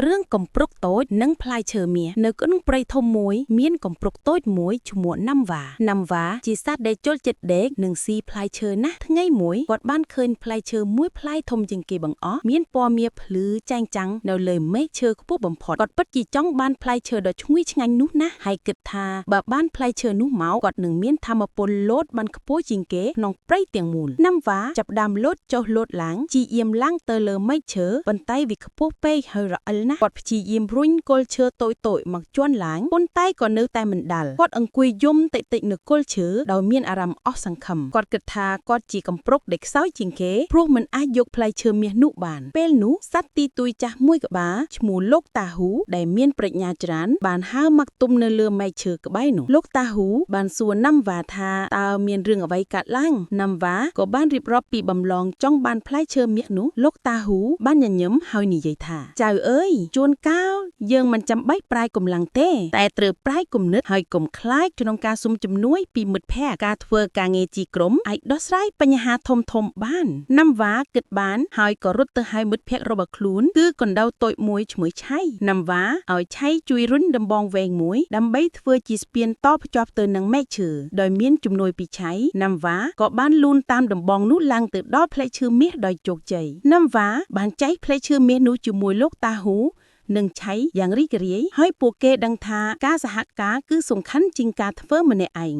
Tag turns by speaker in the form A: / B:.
A: រឿងកំប្រុកតូចនិងផ្លែឈើមាសនៅក្នុងព្រៃធំមួយមានកំប្រុកតូចមួយឈ្មោះណាំវ៉ាជាសត្វដែលចូលចិត្តដេកនិងស៊ីផ្លែឈើណាស់ថ្ងៃមួយគាត់បានឃើញផ្លែឈើមួយផ្លែធំជាងគេបង្អស់មានពណ៌មាសភ្លឺចែងចាំងនៅលើមែកឈើខ្ពស់បំផុតគាត់ពិតជាចង់បានផ្លែឈើដ៏ឈ្ងុយឆ្ងាញ់នោះណាស់ហើយគិតថាបើបានផ្លែឈើនោះមកគាត់នឹងមានថាមពលលោតបានខ្ពស់ជាងគេក្នុងព្រៃទាំងមូលណាំវ៉ាចាប់ផ្ដើមលោតចុះលោតឡើងជីយាមឡើងទៅលើមែកឈើប៉ុន្តែវាខ្ពស់ពេកហើយរអិលណាស់គាត់ព្យាយាមរុញគល់ឈើតូចៗមកជន់ឡើងប៉ុន្តែក៏នៅតែមិនដាល់គាត់អង្គុយយំតិចៗនៅគល់ឈើដោយមានអារម្មណ៍អស់សង្ឃឹមគាត់គិតថាគាត់ជាកំប្រុកដែលខ្សោយជាងគេព្រោះមិនអាចយកផ្លែឈើមាសនោះបានពេលនោះសត្វទីទួយចាស់មួយក្បាលឈ្មោះលោកតាហ៊ូដែលមានប្រាជ្ញាច្រើនបានហើរមកទុំនៅលើមែកឈើក្បែរនោះលោកតាហ៊ូបានសួរណាំវ៉ាថាតើមានរឿងអ្វីកើតឡើងណាំវ៉ាក៏បានរៀបរាប់ពីបំឡងចង់បានផ្លែឈើមាសនោះលោកតាហ៊ូបានញញឹមហើយនិយាយថាចៅអើយជួនកាលយើងមិនចាំបាច់ប្រាយកម្លាំងទេតែត្រូវប្រាយគំនិតហើយកុំខ្លាចក្នុងការសុំជំនួយពីមិត្តភ័ក្តិការធ្វើការងារជាក្រុមអាចដោះស្រាយបញ្ហាធំៗបានណាំវ៉ាគិតបានហើយក៏រត់ទៅហៅមិត្តភ័ក្តិរបស់ខ្លួនគឺកណ្ដៅតូចមួយឈ្មោះឆៃណាំវ៉ាឲ្យឆៃជួយរុញដំបងវែងមួយដើម្បីធ្វើជាស្ពានតភ្ជាប់ទៅនឹងមែកឈើដោយមានជំនួយពីឆៃណាំវ៉ាក៏បានលូនតាមដំបងនោះឡើងទៅដល់ផ្លែឈើមាសដោយជោគជ័យណាំវ៉ាបានចែកផ្លែឈើមាសនោះជាមួយលោកតាហ៊ូនិងឆៃយ៉ាងរីករាយហើយពួកគេដឹងថាការសហការគឺសំខាន់ជាងការធ្វើម្នាក់ឯង